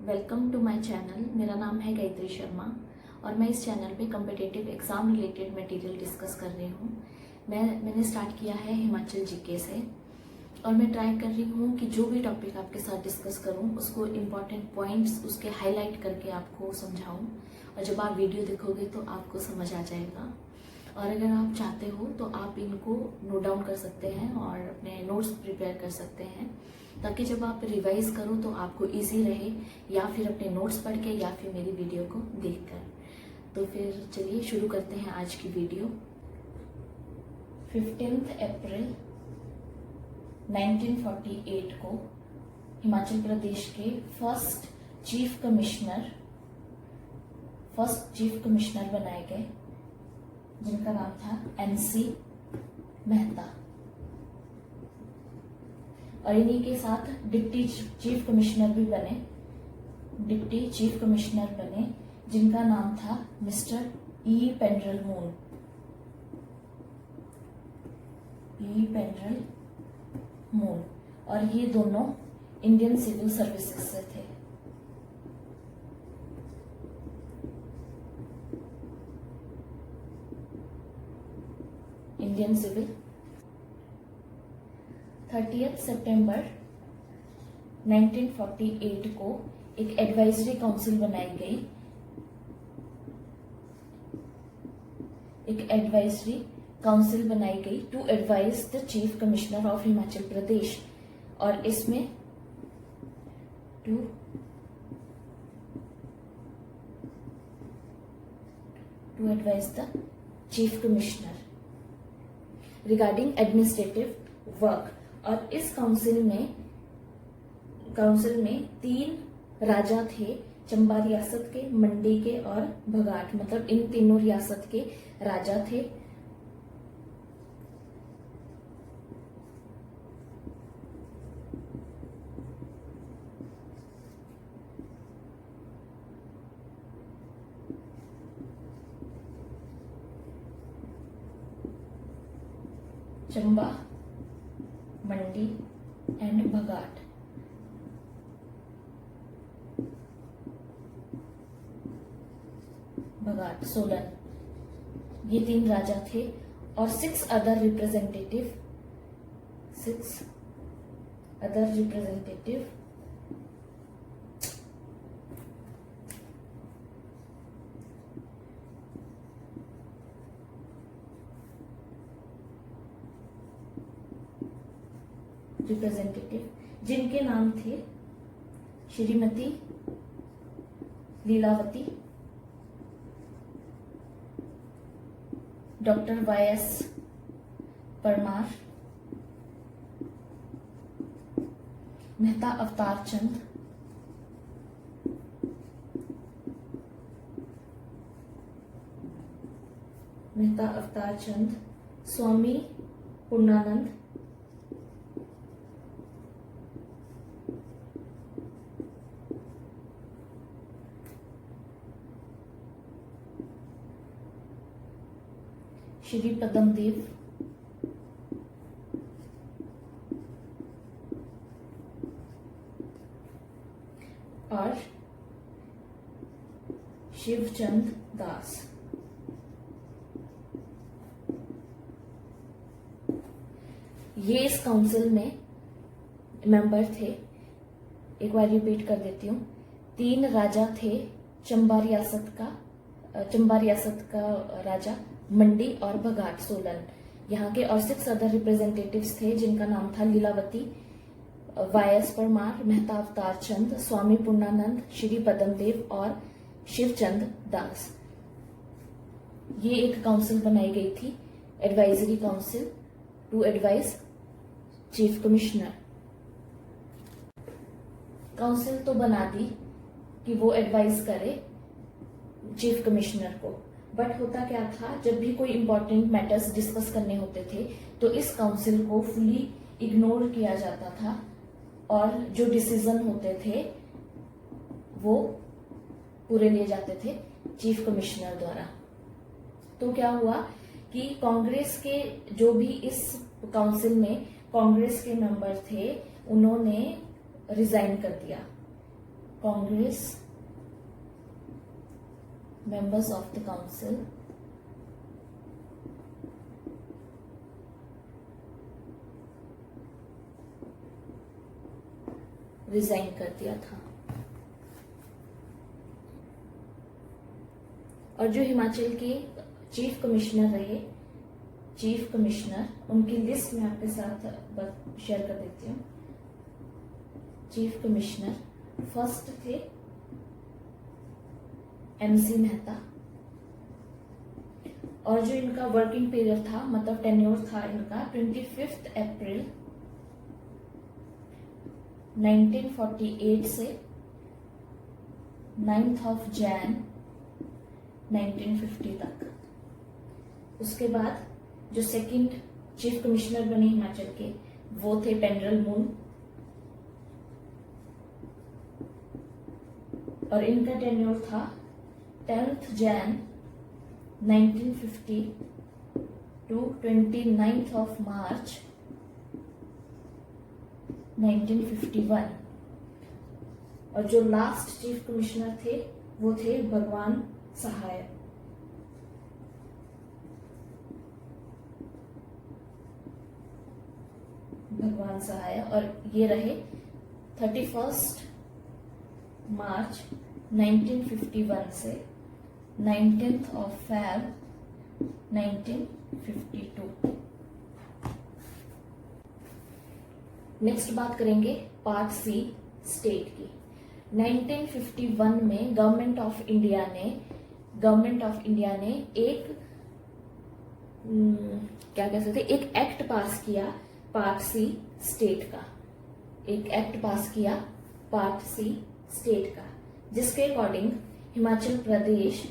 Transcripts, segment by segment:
Welcome to my channel. मेरा नाम है गायत्री शर्मा और मैं इस चैनल पे competitive exam related material discuss कर रही हूँ। मैंने स्टार्ट किया है हिमाचल जीके से और मैं ट्राई कर रही हूँ कि जो भी टॉपिक आपके साथ डिस्कस करूँ उसको इम्पॉर्टेंट पॉइंट्स उसके हाईलाइट करके आपको समझाऊँ, और जब आप वीडियो देखोगे तो आपको समझ आ जाएगा। और अगर आप चाहते हो तो आप इनको नोट डाउन कर सकते हैं और अपने नोट्स प्रिपेयर कर सकते हैं, ताकि जब आप रिवाइज करो तो आपको इजी रहे, या फिर अपने नोट्स पढ़ के या फिर मेरी वीडियो को देखकर। तो फिर चलिए शुरू करते हैं आज की वीडियो। 15 अप्रैल 1948 को हिमाचल प्रदेश के फर्स्ट चीफ कमिश्नर बनाए गए, जिनका नाम था NC मेहता, और इन्हीं के साथ डिप्टी चीफ कमिश्नर बने, जिनका नाम था मिस्टर ई पेंड्रल मून, और ये दोनों इंडियन सिविल सर्विसेज से थे। इंडियन सिविल 30 सितंबर 1948 को एक एडवाइजरी काउंसिल बनाई गई। To advise the chief commissioner of Himachal Pradesh, और इसमें to advise the chief commissioner regarding administrative work. और इस काउंसिल में 3 राजा थे, चंबा रियासत के, मंडी के और भगाट, मतलब इन तीनों रियासत के राजा थे। चंबा, मंडी एंड भगाट। सोलन, ये 3 राजा थे, और 6 अदर रिप्रेजेंटेटिव जिनके नाम थे श्रीमती लीलावती, डॉक्टर YS परमार, मेहता अवतार चंद, स्वामी पूर्णानंद, श्री पद्मदेव, और शिवचंद दास। ये इस काउंसिल में मेंबर थे। एक बार रिपीट कर देती हूँ। 3 राजा थे, चंबा रियासत का राजा, मंडी और भगाट सोलन यहाँ के, और 6 अदर रिप्रेजेंटेटिव्स थे, जिनका नाम था लीलावती, YS परमार, मेहता अवतार चंद, स्वामी पूर्णानंद, श्री पद्मदेव और शिवचंद दास। ये एक काउंसिल बनाई गई थी, advisory council, to advise chief commissioner. Council तो बना दी कि वो एडवाइज करे चीफ कमिश्नर को, बट होता क्या था, जब भी कोई इंपॉर्टेंट मैटर्स डिस्कस करने होते थे तो इस काउंसिल को फुली इग्नोर किया जाता था, और जो डिसीजन होते थे वो पूरे लिए जाते थे चीफ कमिश्नर द्वारा। तो क्या हुआ कि कांग्रेस के जो भी इस काउंसिल में कांग्रेस के मेंबर थे, उन्होंने रिजाइन कर दिया। Congress members of the council resign कर दिया था। और जो हिमाचल के चीफ कमिश्नर रहे, चीफ कमिश्नर, उनकी लिस्ट मैं आपके साथ शेयर कर देती हूँ। चीफ कमिश्नर फर्स्ट थे MC मेहता, और जो इनका वर्किंग पीरियड था, मतलब टेन्योर था इनका 25 अप्रैल 1948 से 9 जैन 1950 तक। उसके बाद जो सेकंड चीफ कमिश्नर बने हिमाचल के, वो थे पेंड्रल मून, और इनका टेन्योर था 10 जैन 1950 टू 29 मार्च 1951। और जो लास्ट चीफ कमिश्नर थे वो थे भगवान सहाय। भगवान सहाय, और ये रहे 31 मार्च 1951 से 19 Feb 1952। नेक्स्ट बात करेंगे पार्ट सी स्टेट की। 1951 में गवर्नमेंट ऑफ इंडिया ने एक क्या कह सकते, एक एक्ट पास किया पार्ट सी स्टेट का, एक एक्ट पास किया पार्ट सी स्टेट का, जिसके अकॉर्डिंग हिमाचल प्रदेश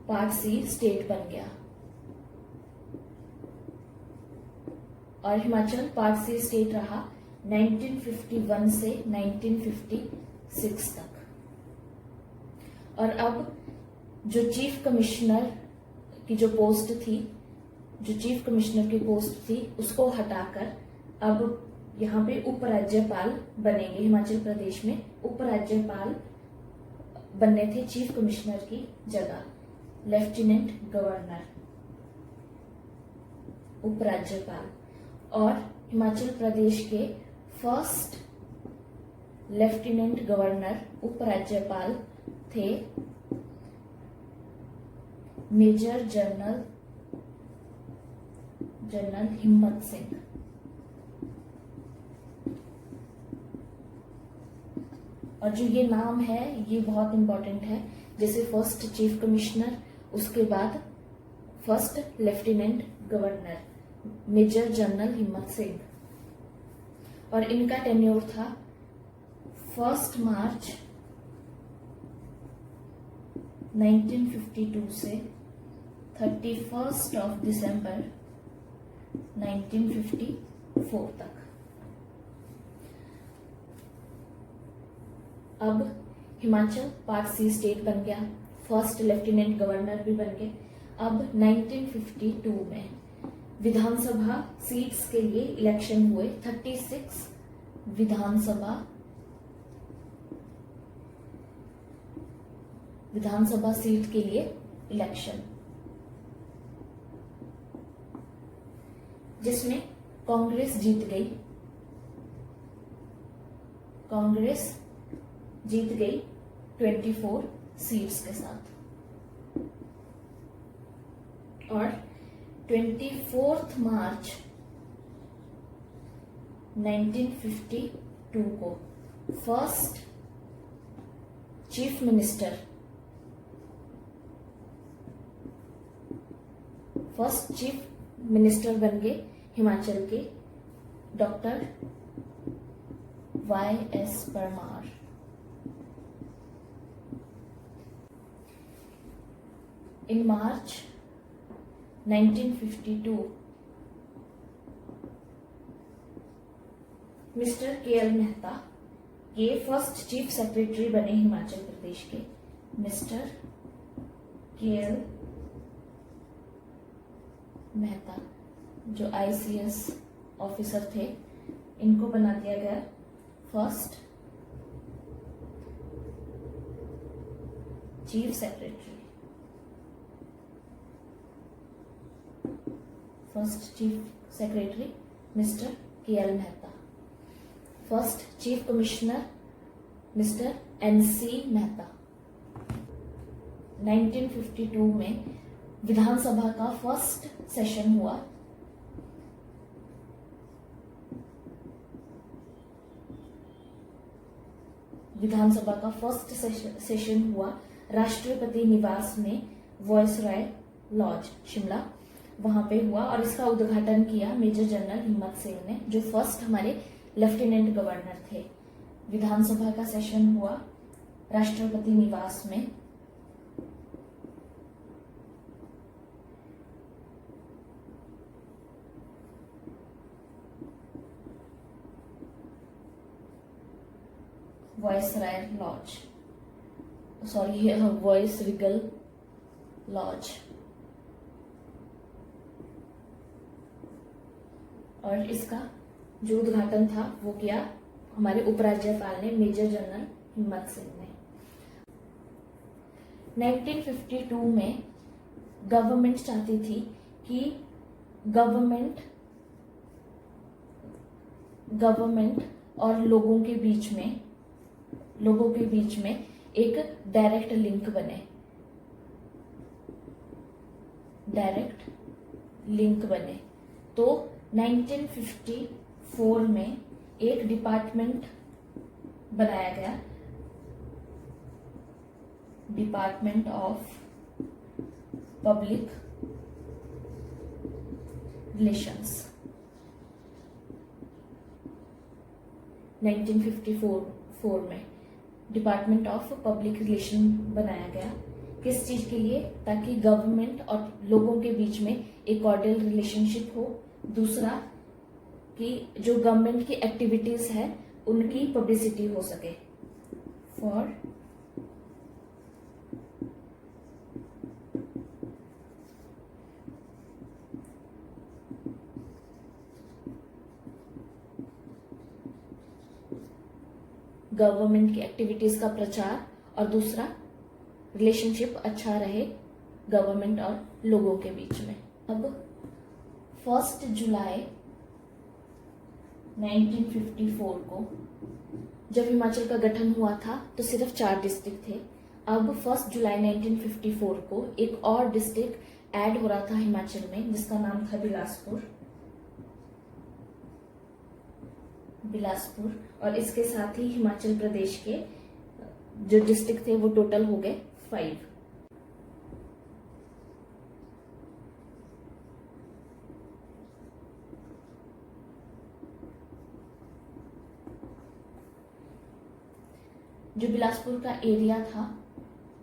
पार्ट सी स्टेट बन गया, और हिमाचल पार्ट सी स्टेट रहा 1951 से 1956 तक। और अब जो चीफ कमिश्नर की जो पोस्ट थी, जो चीफ कमिश्नर की पोस्ट थी, उसको हटाकर अब यहाँ पे उपराज्यपाल बनेंगे। हिमाचल प्रदेश में उपराज्यपाल बनने थे चीफ कमिश्नर की जगह, लेफ्टिनेंट गवर्नर, उपराज्यपाल। और हिमाचल प्रदेश के फर्स्ट लेफ्टिनेंट गवर्नर, उपराज्यपाल थे मेजर जनरल हिम्मत सिंह। और जो ये नाम है ये बहुत इंपॉर्टेंट है, जैसे फर्स्ट चीफ कमिश्नर, उसके बाद first lieutenant governor major general Himmat Singh, और इनका टेन्योर था 1 मार्च 1952 से 31 दिसंबर 1954 तक। अब हिमाचल पार्ट सी स्टेट बन गया, फर्स्ट लेफ्टिनेंट गवर्नर भी बन गए। अब 1952 में विधानसभा सीट्स के लिए इलेक्शन हुए, 36 विधानसभा सीट के लिए इलेक्शन, जिसमें कांग्रेस जीत गई। कांग्रेस जीत गई 24 सीट्स के साथ। और 24 मार्च 1952 को फर्स्ट चीफ मिनिस्टर बन गए हिमाचल के doctor YS Parmar. In March 1952, mister KL Mehta ये फर्स्ट चीफ सेक्रेटरी बने हिमाचल प्रदेश के। मिस्टर KL मेहता जो ICS ऑफिसर थे, इनको बना दिया गया first chief secretary, first chief secretary mister KL Mehta, first chief commissioner mister NC Mehta. 1952 में विधानसभा का फर्स्ट सेशन हुआ। विधानसभा का फर्स्ट सेशन हुआ राष्ट्रपति निवास में, वॉयसरॉय लॉज शिमला, वहां पे हुआ और इसका उद्घाटन किया मेजर जनरल हिम्मत सिंह ने, जो फर्स्ट हमारे लेफ्टिनेंट गवर्नर थे। विधानसभा का सेशन हुआ राष्ट्रपति निवास में। वॉयसरॉय लॉज, सॉरी वॉयसरीगल लॉज, और इसका जो उद्घाटन था वो किया हमारे उपराज्यपाल ने, मेजर जनरल हिम्मत सिंह ने। 1952 में गवर्नमेंट चाहती थी कि गवर्नमेंट और लोगों के बीच में एक डायरेक्ट लिंक बने। तो 1954 में एक डिपार्टमेंट बनाया गया, डिपार्टमेंट ऑफ पब्लिक रिलेशंस। 1954 में डिपार्टमेंट ऑफ पब्लिक रिलेशन बनाया गया। किस चीज के लिए? ताकि गवर्नमेंट और लोगों के बीच में एक कॉर्डियल रिलेशनशिप हो। दूसरा कि जो गवर्नमेंट की एक्टिविटीज है उनकी पब्लिसिटी हो सके। फॉर गवर्नमेंट की एक्टिविटीज का प्रचार, और दूसरा रिलेशनशिप अच्छा रहे गवर्नमेंट और लोगों के बीच में। अब 1 जुलाई 1954 को जब हिमाचल का गठन हुआ था तो सिर्फ 4 डिस्ट्रिक्ट थे। अब 1 जुलाई 1954 को एक और डिस्ट्रिक्ट ऐड हो रहा था हिमाचल में, जिसका नाम था बिलासपुर, और इसके साथ ही हिमाचल प्रदेश के जो डिस्ट्रिक्ट थे वो टोटल हो गए 5। जो बिलासपुर का एरिया था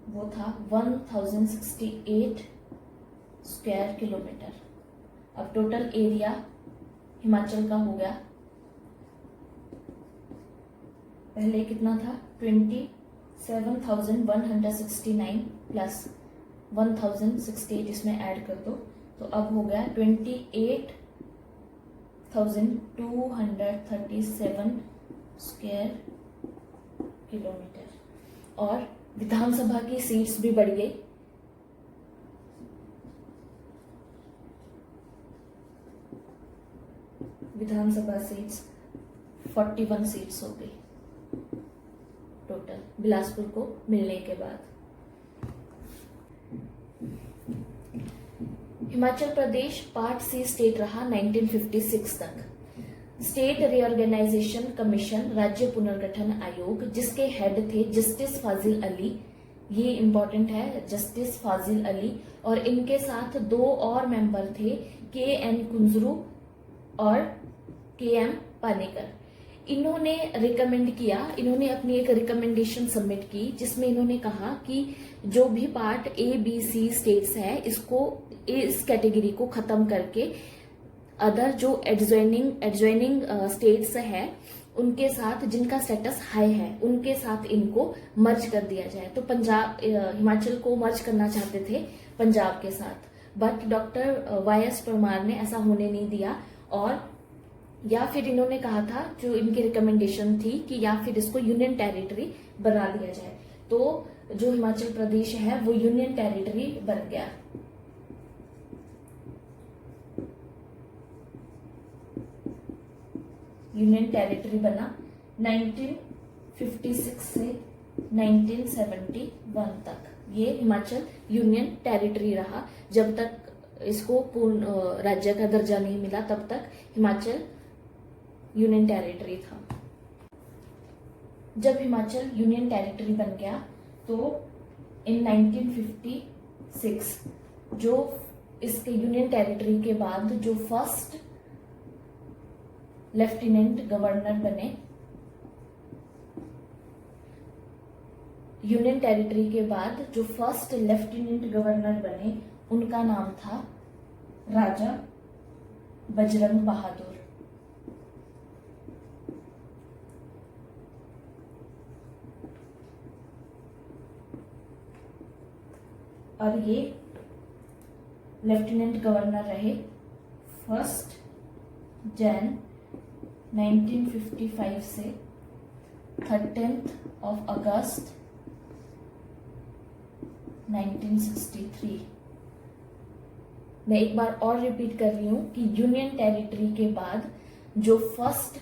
वो था 1068 स्क्वायर किलोमीटर। अब टोटल एरिया हिमाचल का हो गया, पहले कितना था 27,169 प्लस 1068 इसमें ऐड कर दो तो अब हो गया 28,237 स्क्वायर किलोमीटर। और विधानसभा की सीट्स भी बढ़ गई। विधानसभा सीट्स 41 सीट्स हो गई टोटल बिलासपुर को मिलने के बाद। हिमाचल प्रदेश पार्ट सी स्टेट रहा 1956 तक। स्टेट रीऑर्गेनाइजेशन कमीशन, राज्य पुनर्गठन आयोग, जिसके हेड थे जस्टिस फाजिल अली, ये इंपॉर्टेंट है, जस्टिस फाजिल अली, और इनके साथ 2 और मेंबर थे, KN कुंजरू और KM पानेकर। इन्होंने इन्होंने अपनी एक रिकमेंडेशन सबमिट की, जिसमें इन्होंने कहा कि जो भी पार्ट ABC स्टेट्स है इसको इस कैटेगरी को खत्म करके अदर जो एडजॉइनिंग स्टेट्स है उनके साथ, जिनका स्टेटस हाई है, उनके साथ इनको मर्ज कर दिया जाए। तो हिमाचल को मर्ज करना चाहते थे पंजाब के साथ, बट डॉक्टर YS परमार ने ऐसा होने नहीं दिया, और या फिर इन्होंने कहा था, जो इनकी रिकमेंडेशन थी कि या फिर इसको यूनियन टेरिटरी बना दिया जाए। तो जो हिमाचल प्रदेश है वो यूनियन टेरिटरी बन गया। यूनियन टेरिटरी बना 1956 से 1971 तक। ये हिमाचल यूनियन टेरिटरी रहा। जब तक इसको पूर्ण राज्य का दर्जा नहीं मिला तब तक हिमाचल यूनियन टेरिटरी था। जब हिमाचल यूनियन टेरिटरी बन गया तो इन 1956 जो इसके यूनियन टेरिटरी के बाद जो फर्स्ट लेफ्टिनेंट गवर्नर बने, यूनियन टेरिटरी के बाद जो फर्स्ट लेफ्टिनेंट गवर्नर बने उनका नाम था राजा बजरंग बहादुर। और ये लेफ्टिनेंट गवर्नर रहे 1 जनवरी 1955 से 13 अगस्त 1963। मैं एक बार और रिपीट कर रही हूं कि यूनियन टेरिटरी के बाद जो फर्स्ट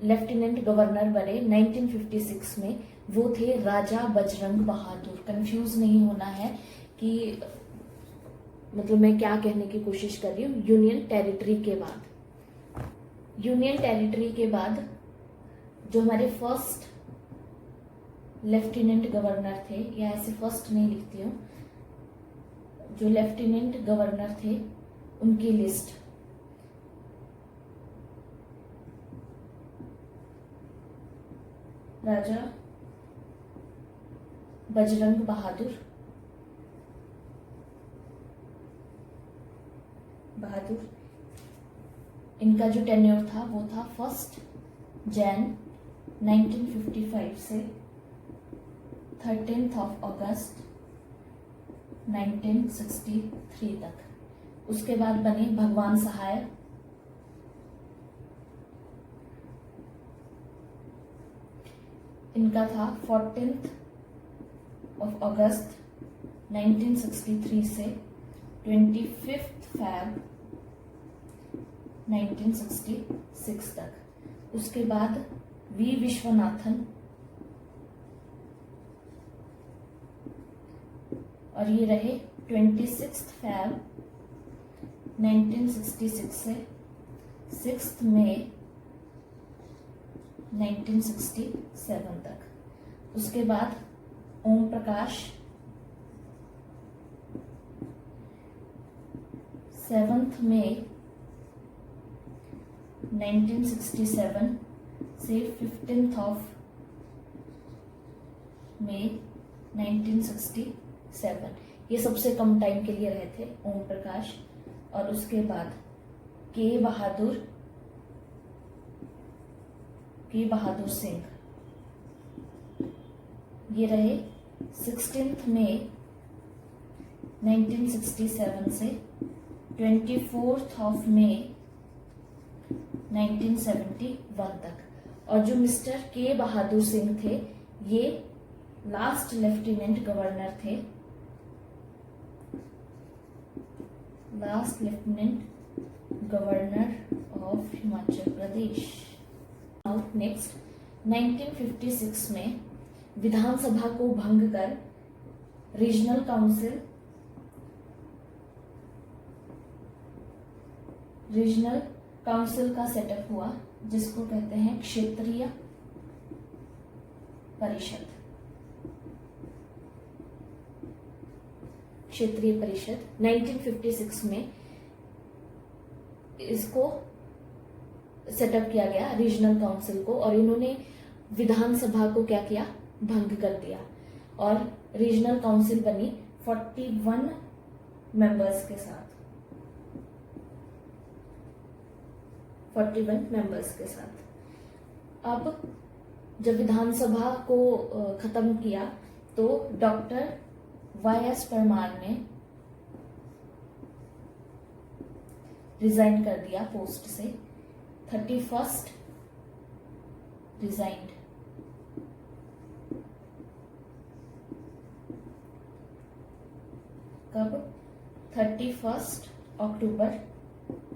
लेफ्टिनेंट गवर्नर बने 1956 में वो थे राजा बजरंग बहादुर। कंफ्यूज नहीं होना है कि मतलब मैं क्या कहने की कोशिश कर रही हूँ। यूनियन टेरिटरी के बाद, यूनियन टेरिटरी के बाद जो हमारे फर्स्ट लेफ्टिनेंट गवर्नर थे, या ऐसे फर्स्ट नहीं लिखती हूँ, जो लेफ्टिनेंट गवर्नर थे उनकी लिस्ट राजा बजरंग बहादुर, इनका जो टेन्योर था वो था 1 जनवरी 1955 से 13 अगस्त 1963 तक। उसके बाद बने भगवान सहाय, इनका था 14 अगस्त 1963 से 25 फरवरी 1966 तक। उसके बाद वी विश्वनाथन, और ये रहे 26 फरवरी 1966 से 6 मई 1967 तक। उसके बाद ओम प्रकाश 7 मई 1967 से 15 मई 1967। ये सबसे कम टाइम के लिए रहे थे ओम प्रकाश। और उसके बाद के बहादुर सिंह, ये रहे 16 मई 1967 से 24 मई 1971 तक। और जो मिस्टर के बहादुर सिंह थे ये लास्ट लेफ्टिनेंट गवर्नर थे, last lieutenant governor of Himachal Pradesh. Next 1956 में विधानसभा को भंग कर रीजनल काउंसिल का सेटअप हुआ जिसको कहते हैं क्षेत्रीय परिषद। क्षेत्रीय परिषद 1956 में इसको सेटअप किया गया रीजनल काउंसिल को, और इन्होंने विधानसभा को क्या किया, भंग कर दिया। और रीजनल काउंसिल बनी 41 मेंबर्स के साथ, 41 मेंबर्स के साथ। अब जब विधानसभा को खत्म किया तो डॉक्टर YS परमार ने रिजाइन कर दिया पोस्ट से। 31 रिजाइंड। कब? 31 अक्टूबर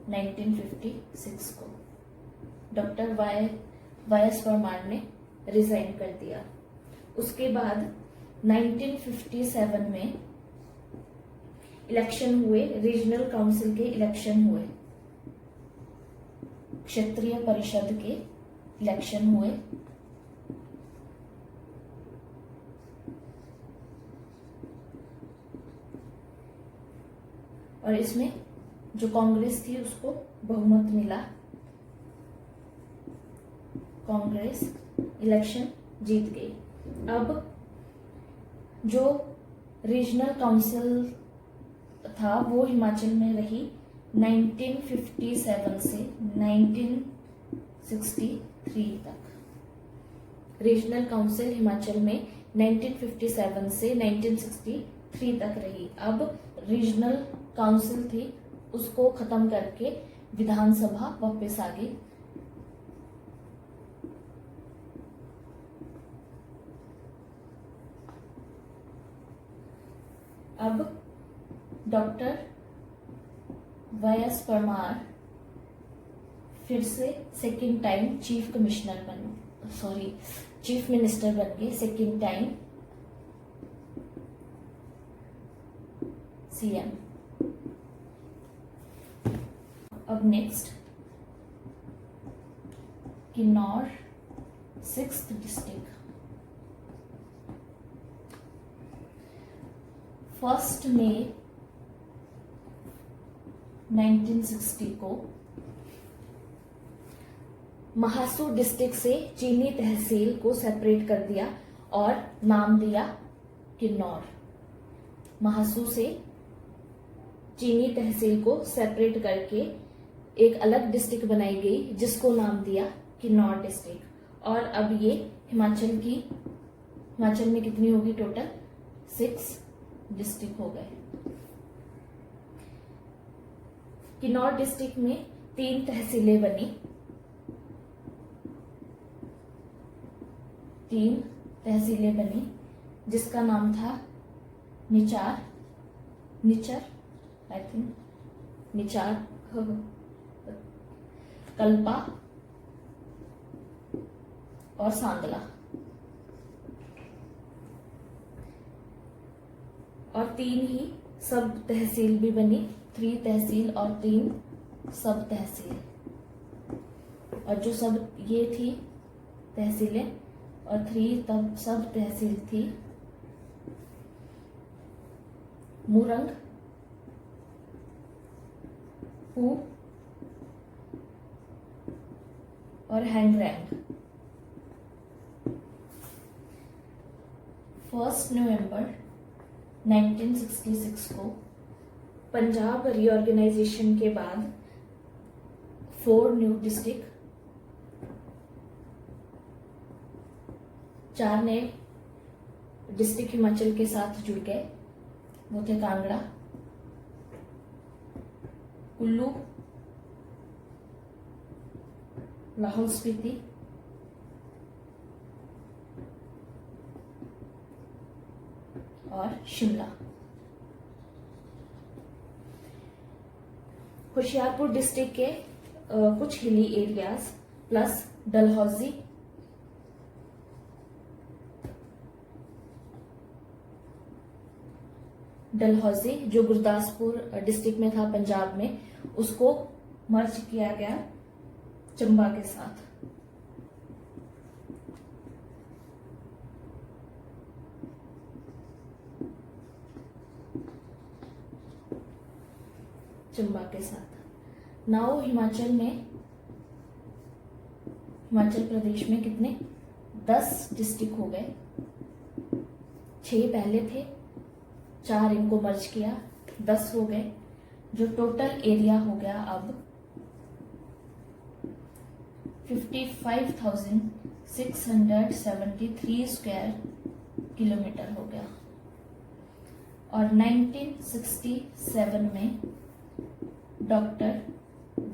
1956 को डॉक्टर वाई एस परमार ने रिजाइन कर दिया। उसके बाद 1957 में इलेक्शन हुए, रीजनल काउंसिल के इलेक्शन हुए, क्षेत्रीय परिषद के इलेक्शन हुए। और इसमें जो कांग्रेस थी उसको बहुमत मिला, कांग्रेस इलेक्शन जीत गई। अब जो रीजनल काउंसिल था वो हिमाचल में रही 1957 से 1963 तक। रीजनल काउंसिल हिमाचल में 1957 से 1963 तक रही। अब रीजनल काउंसिल थी उसको खत्म करके विधानसभा वापस आ गई। अब डॉक्टर वाई एस परमार फिर से सेकेंड टाइम चीफ मिनिस्टर बन गए, सेकेंड टाइम सीएम। अब नेक्स्ट किन्नौर 6th डिस्ट्रिक्ट। 1 मई 1960 को महासू डिस्ट्रिक्ट से चीनी तहसील को सेपरेट कर दिया और नाम दिया किन्नौर। महासू से चीनी तहसील को सेपरेट करके एक अलग डिस्ट्रिक्ट बनाई गई जिसको नाम दिया किन्नौर डिस्ट्रिक्ट। और अब ये हिमाचल में कितनी होगी टोटल? 6 डिस्ट्रिक्ट हो गए। किन्नौर डिस्ट्रिक्ट में 3 तहसीलें बनी, 3 तहसीलें बनी जिसका नाम था निचार, कल्पा और सांदला। और 3 ही सब तहसील भी बनी, 3 तहसील और 3 सब तहसील। और जो सब ये थी तहसीलें और 3 तब सब तहसील थी मूरंग, पू और हैंगरैंग। 1 नवंबर 1966 को पंजाब रीऑर्गेनाइजेशन के बाद 4 न्यू डिस्ट्रिक्ट, 4 नए डिस्ट्रिक्ट हिमाचल के साथ जुड़ गए। वो थे कांगड़ा, कुल्लू, लाहौल स्पीति, और शिमला। होशियारपुर डिस्ट्रिक्ट के कुछ हिली एरियाज प्लस डलहौजी, जो गुरदासपुर डिस्ट्रिक्ट में था पंजाब में, उसको मर्ज किया गया चंबा के साथ। नाउ हिमाचल प्रदेश में कितने? 10 डिस्ट्रिक्ट हो गए। 6 पहले थे, 4 इनको मर्ज किया, 10 हो गए। जो टोटल एरिया हो गया अब 55,673 स्क्वायर किलोमीटर हो गया। और 1967 में डॉक्टर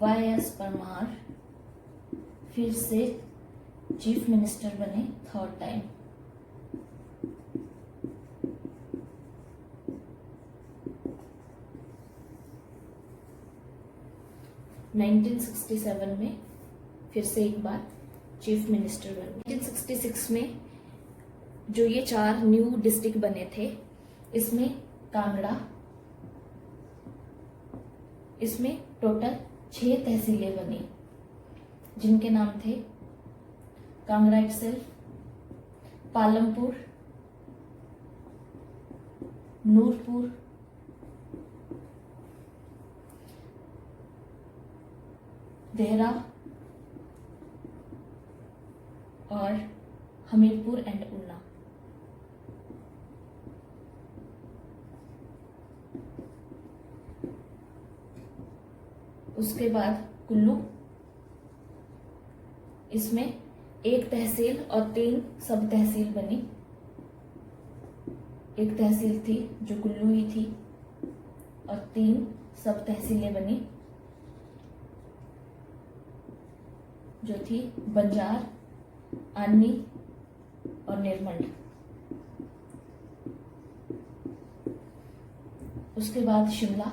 वाई एस परमार फिर से चीफ मिनिस्टर बने 3rd टाइम। 1967 में फिर से एक बार चीफ मिनिस्टर बने। 1966 में जो ये 4 न्यू डिस्ट्रिक्ट बने थे, इसमें कांगड़ा, इसमें टोटल 6 तहसीलें बनी, जिनके नाम थे कांगड़ा इटसेल्फ, पालमपुर, नूरपुर, देहरा और हमीरपुर एंड उन्ना। उसके बाद कुल्लू, इसमें 1 तहसील और 3 सब तहसील बनी। एक तहसील थी जो कुल्लू ही थी और 3 सब तहसीलें बनी, जो थी बंजार, आनी और निर्मंड। उसके बाद शिमला,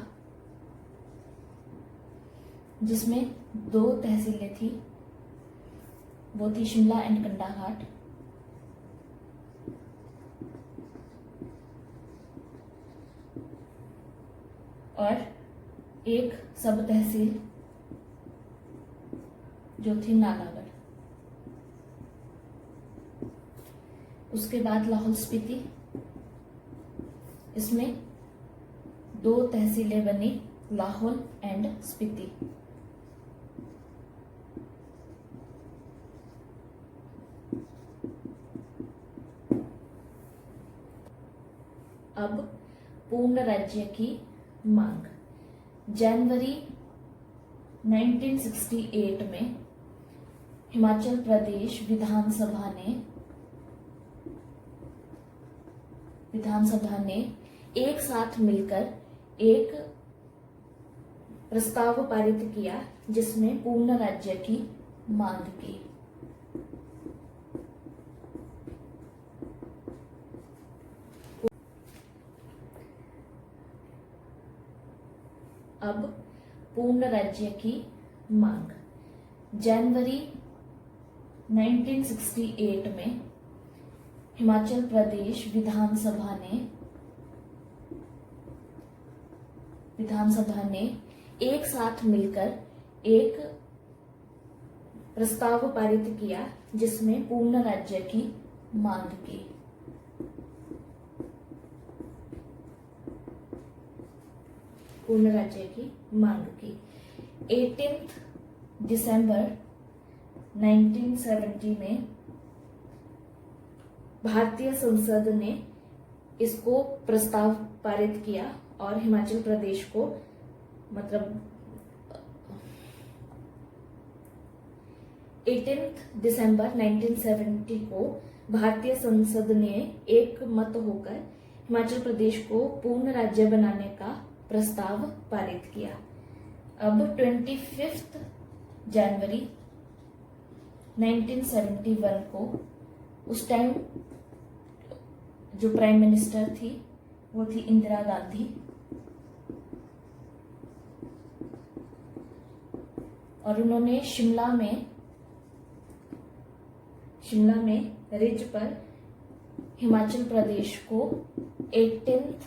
जिसमें 2 तहसीलें थी, वो थी शिमला एंड कंडाघाट। और 1 सब तहसील जो थी नालागढ़। उसके बाद लाहौल स्पीति, इसमें 2 तहसीलें बनी, लाहौल एंड स्पीति। अब पूर्ण राज्य की मांग। जनवरी 1968 में हिमाचल प्रदेश विधानसभा ने एक साथ मिलकर एक प्रस्ताव पारित किया, जिसमें पूर्ण राज्य की मांग की। अब पूर्ण राज्य की मांग। जनवरी 1968 में हिमाचल प्रदेश विधानसभा ने एक साथ मिलकर एक प्रस्ताव पारित किया, जिसमें पूर्ण राज्य की मांग की। पूर्ण राज्य की मांग की। 18 दिसंबर 1970 में भारतीय संसद ने इसको प्रस्ताव पारित किया और हिमाचल प्रदेश को, मतलब 18 दिसंबर 1970 को भारतीय संसद ने एक मत होकर हिमाचल प्रदेश को पूर्ण राज्य बनाने का प्रस्ताव पारित किया। अब 25 जनवरी 1971 को, उस टाइम जो प्राइम मिनिस्टर थी वो थी इंदिरा गांधी, और उन्होंने शिमला में रिज पर हिमाचल प्रदेश को 18th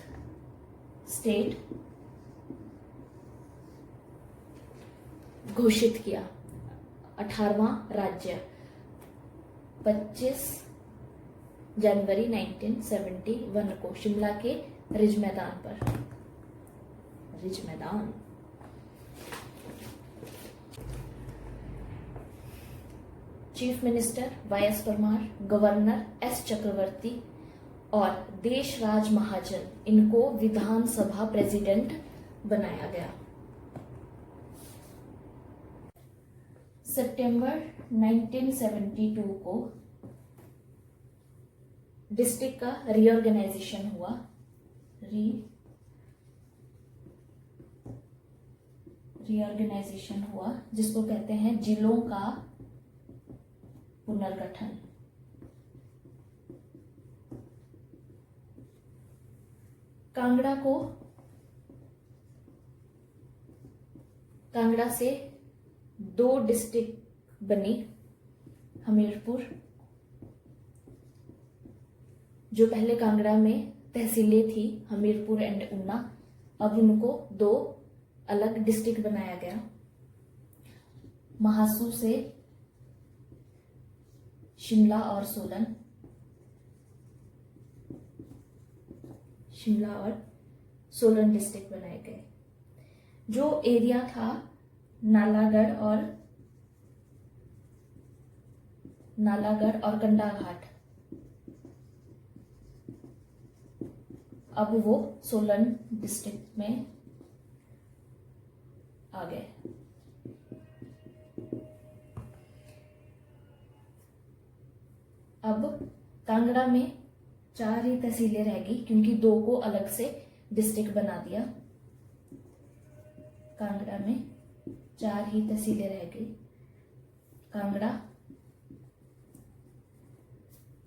स्टेट घोषित किया, 18वां राज्य, 25 जनवरी 1971 को शिमला के रिज मैदान। Chief minister YS Parmar, governor S Chakravarti और देशराज महाजन, इनको विधानसभा प्रेसिडेंट बनाया गया। सितंबर 1972 को डिस्ट्रिक्ट का रीऑर्गेनाइजेशन हुआ, जिसको कहते हैं जिलों का पुनर्गठन। कांगड़ा से 2 डिस्ट्रिक्ट बनी, हमीरपुर, जो पहले कांगड़ा में तहसीलें थी हमीरपुर एंड ऊना, अब उनको 2 अलग डिस्ट्रिक्ट बनाया गया। महासू से शिमला और सोलन, शिमला और सोलन डिस्ट्रिक्ट बनाए गए। जो एरिया था नालागढ़ और कंडाघाट, अब वो सोलन डिस्ट्रिक्ट में आ गए। अब कांगड़ा में 4 ही तहसीलें रहेगी क्योंकि 2 को अलग से डिस्ट्रिक्ट बना दिया। कांगड़ा में 4 ही तहसीलें रहेगी, कांगड़ा,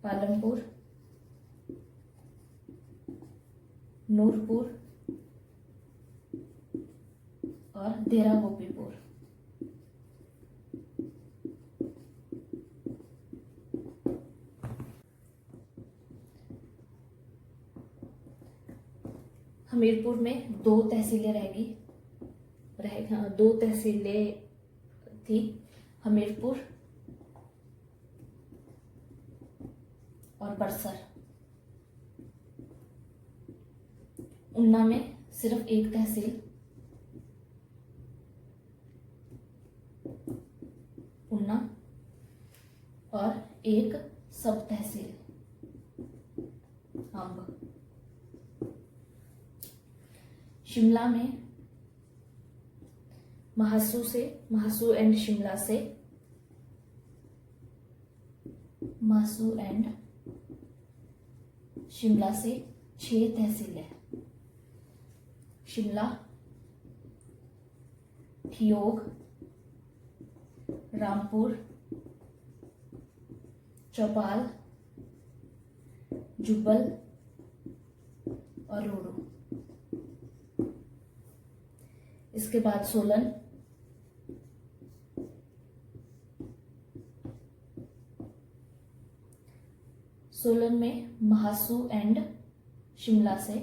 पालमपुर, नूरपुर और देरा गोपीपुर। हमीरपुर में 2 तहसीलें रहेगा, 2 तहसीलें थी, हमीरपुर और बड़सर। ऊना में सिर्फ 1 तहसील, ऊना, और 1 सब तहसील, अंब। शिमला में महासू एंड शिमला से, महासू एंड शिमला से 6 तहसीलें, शिमला, ठियोग, रामपुर, चौपाल, जुब्बल और रोडू। इसके बाद सोलन, सोलन में महासू एंड शिमला से,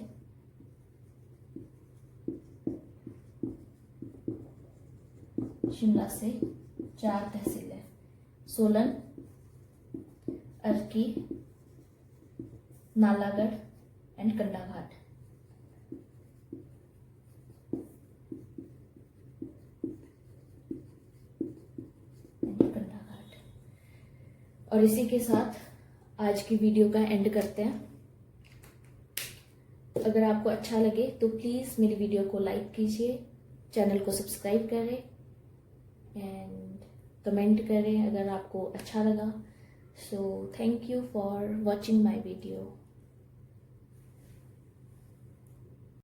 शिमला से 4 तहसीलें, सोलन, अर्की, नालागढ़ एंड कंडाघाट। और इसी के साथ आज की वीडियो का एंड करते हैं। अगर आपको अच्छा लगे तो प्लीज़ मेरी वीडियो को लाइक कीजिए, चैनल को सब्सक्राइब करें एंड कमेंट करें अगर आपको अच्छा लगा। So thank you for watching my video.